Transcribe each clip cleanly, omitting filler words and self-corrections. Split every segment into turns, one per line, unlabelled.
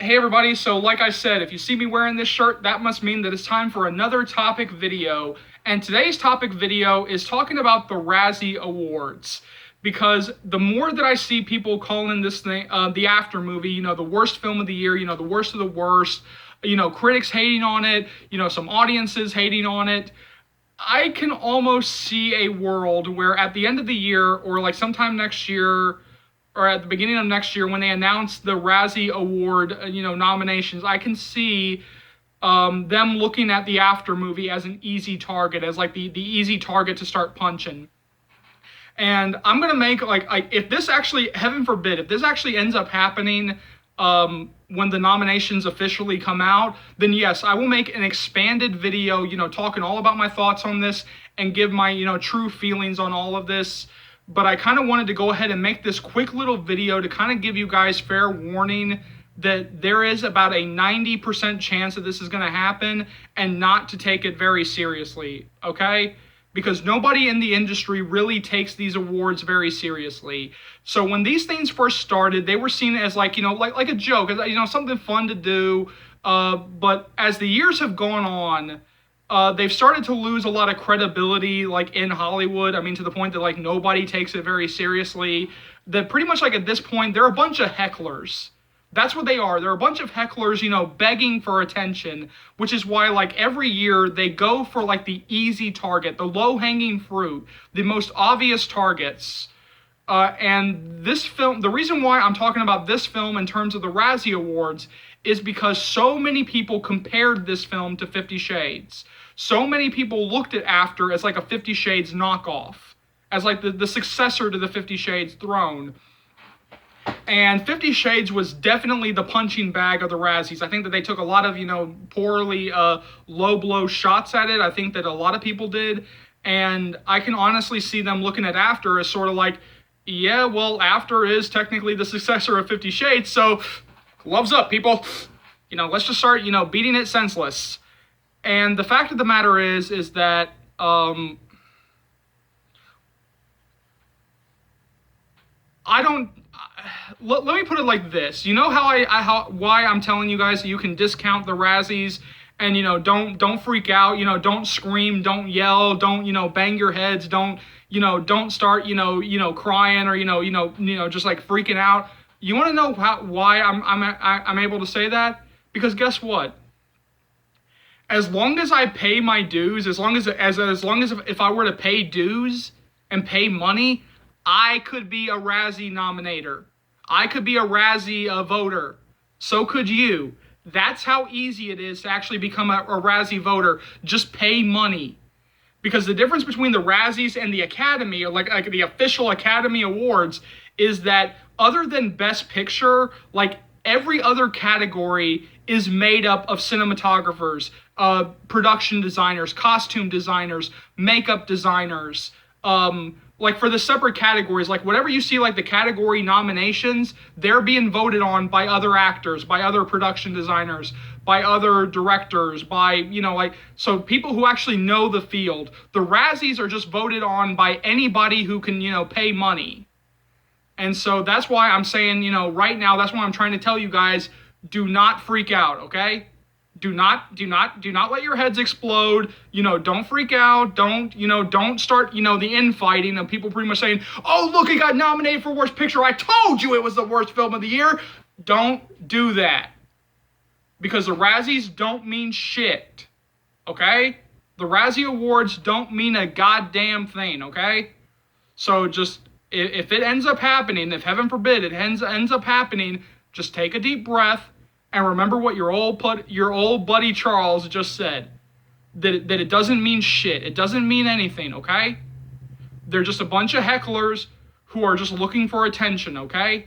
Hey everybody, so like I said, if you see me wearing this shirt, that must mean that it's time for another topic video. And today's topic video is talking about the Razzie Awards. Because the more that I see people calling this thing the after movie, the worst film of the year, the worst of the worst, critics hating on it, some audiences hating on it, I can almost see a world where at the end of the year, or like sometime next year, or at the beginning of next year when they announce the Razzie Award, nominations, I can see them looking at the after movie as an easy target, as like the easy target to start punching. And I'm gonna make if this actually, heaven forbid, if this actually ends up happening when the nominations officially come out, then yes, I will make an expanded video, talking all about my thoughts on this and give my, true feelings on all of this. But I kind of wanted to go ahead and make this quick little video to kind of give you guys fair warning that there is about a 90% chance that this is going to happen, and not to take it very seriously, okay? Because nobody in the industry really takes these awards very seriously. So when these things first started, they were seen as like a joke, something fun to do. But as the years have gone on, they've started to lose a lot of credibility, in Hollywood. I mean, to the point that nobody takes it very seriously. That pretty much at this point, they're a bunch of hecklers. That's what they are. They're a bunch of hecklers, begging for attention, which is why every year they go for the easy target, the low-hanging fruit, the most obvious targets. And this film, the reason why I'm talking about this film in terms of the Razzie Awards is because so many people compared this film to 50 Shades. So many people looked at After as a 50 Shades knockoff, as the successor to the 50 Shades throne. And 50 Shades was definitely the punching bag of the Razzies. I think that they took a lot of, poorly low blow shots at it. I think that a lot of people did. And I can honestly see them looking at After as sort of yeah, well, After is technically the successor of 50 Shades, so gloves up, people. Let's just start, beating it senseless. And the fact of the matter is that let me put it like this. You know why I'm telling you guys that you can discount the Razzies and don't freak out, don't scream, don't yell, don't bang your heads, don't start crying or just freaking out. You want to know why I'm able to say that? Because guess what? As long as I pay my dues, as long as if I were to pay dues and pay money, I could be a Razzie nominator. I could be a Razzie voter. So could you. That's how easy it is to actually become a Razzie voter. Just pay money. Because the difference between the Razzies and the Academy, or the official Academy Awards, is that other than Best Picture, every other category is made up of cinematographers, production designers, costume designers, makeup designers. For the separate categories, whatever you see, the category nominations, they're being voted on by other actors, by other production designers, by other directors, by, so people who actually know the field. The Razzies are just voted on by anybody who can, pay money. And so that's why I'm saying, right now, that's why I'm trying to tell you guys, do not freak out, okay? Do not let your heads explode. Don't freak out. Don't start, the infighting of people pretty much saying, oh, look, it got nominated for Worst Picture. I told you it was the worst film of the year. Don't do that. Because the Razzies don't mean shit, okay? The Razzie Awards don't mean a goddamn thing, okay? So just, if it ends up happening, if heaven forbid it ends up happening, just take a deep breath and remember what your old buddy Charles just said. That it doesn't mean shit. It doesn't mean anything, okay? They're just a bunch of hecklers who are just looking for attention, okay?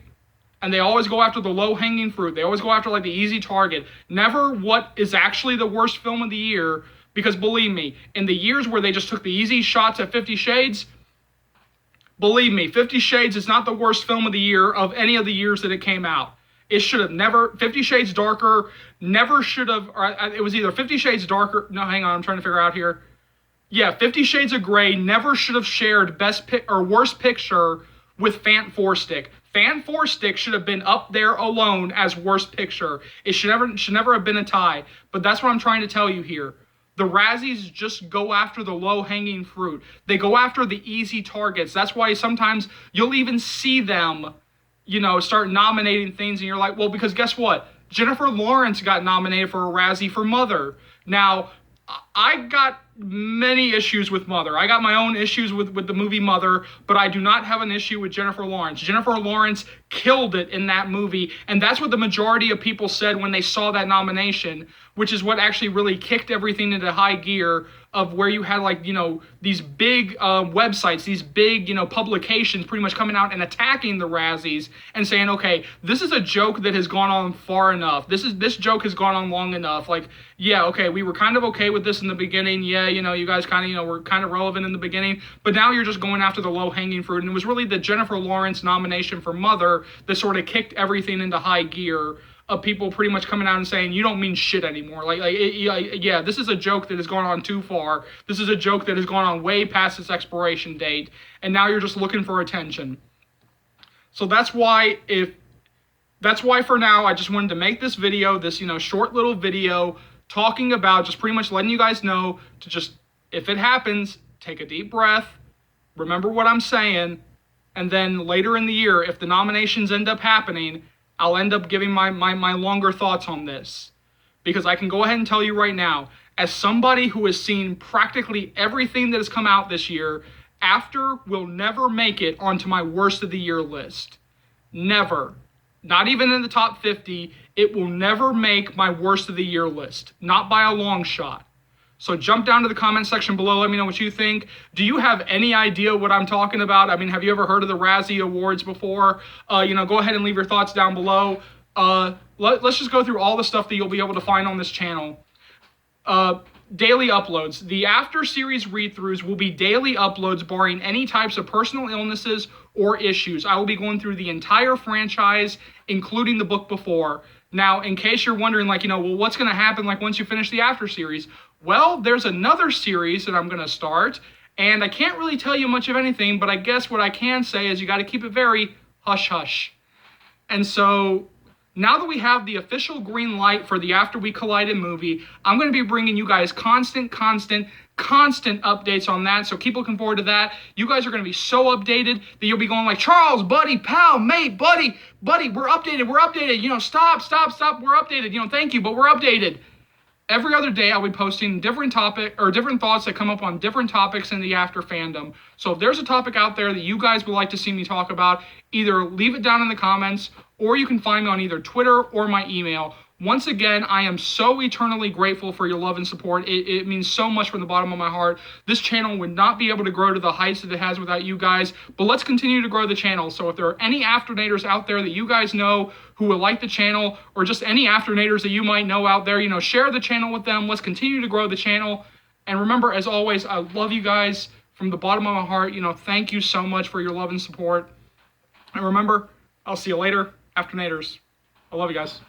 And they always go after the low-hanging fruit. They always go after the easy target. Never what is actually the worst film of the year, because believe me, in the years where they just took the easy shots at 50 Shades, believe me, 50 Shades is not the worst film of the year of any of the years that it came out. It should have never, 50 Shades Darker never should have, or it was either 50 Shades Darker, no, hang on, I'm trying to figure out here. Yeah, 50 Shades of Grey never should have shared Worst Picture with Fant4stick. Fan Four Stick should have been up there alone as worst picture. It should never have been a tie. But that's what I'm trying to tell you here. The Razzies just go after the low-hanging fruit. They go after the easy targets. That's why sometimes you'll even see them, start nominating things, and you're like, well, because guess what? Jennifer Lawrence got nominated for a Razzie for Mother. Now, I got many issues with Mother. I got my own issues with the movie Mother, but I do not have an issue with Jennifer Lawrence. Jennifer Lawrence killed it in that movie, and that's what the majority of people said when they saw that nomination, which is what actually really kicked everything into high gear of where you had these big websites, these big publications pretty much coming out and attacking the Razzies and saying, okay, this is a joke that has gone on far enough. This joke has gone on long enough. Like, yeah, okay, we were kind of okay with this in the beginning. Yeah, you guys kind of were kind of relevant in the beginning, but now you're just going after the low-hanging fruit. And it was really the Jennifer Lawrence nomination for Mother that sort of kicked everything into high gear, of people pretty much coming out and saying, you don't mean shit anymore. Yeah, this is a joke that has gone on too far. This is a joke that has gone on way past its expiration date, and now you're just looking for attention. So that's why for now, I just wanted to make this video, this, short little video, talking about, just pretty much letting you guys know to just, if it happens, take a deep breath, remember what I'm saying, and then later in the year, if the nominations end up happening, I'll end up giving my longer thoughts on this. Because I can go ahead and tell you right now, as somebody who has seen practically everything that has come out this year, After will never make it onto my worst of the year list. Never. Not even in the top 50. It will never make my worst of the year list. Not by a long shot. So jump down to the comment section below. Let me know what you think. Do you have any idea what I'm talking about? I mean, have you ever heard of the Razzie Awards before? Go ahead and leave your thoughts down below. Let's just go through all the stuff that you'll be able to find on this channel. Daily uploads. The After series read-throughs will be daily uploads barring any types of personal illnesses or issues. I will be going through the entire franchise, including the book before. Now, in case you're wondering, well, what's going to happen, once you finish the After series? Well, there's another series that I'm going to start, and I can't really tell you much of anything, but I guess what I can say is you got to keep it very hush-hush. And so, now that we have the official green light for the After We Collided movie, I'm going to be bringing you guys constant updates on that, so keep looking forward to that. You guys are going to be so updated that you'll be going like, Charles, buddy, pal, mate, buddy, we're updated, stop, we're updated, thank you, but we're updated. Every other day, I'll be posting different thoughts that come up on different topics in the After fandom. So if there's a topic out there that you guys would like to see me talk about, either leave it down in the comments, or you can find me on either Twitter or my email. Once again, I am so eternally grateful for your love and support. It means so much from the bottom of my heart. This channel would not be able to grow to the heights that it has without you guys, but let's continue to grow the channel. So if there are any Afternators out there that you guys know who would like the channel, or just any Afternators that you might know out there, share the channel with them. Let's continue to grow the channel. And remember, as always, I love you guys from the bottom of my heart. Thank you so much for your love and support. And remember, I'll see you later, Afternators. I love you guys.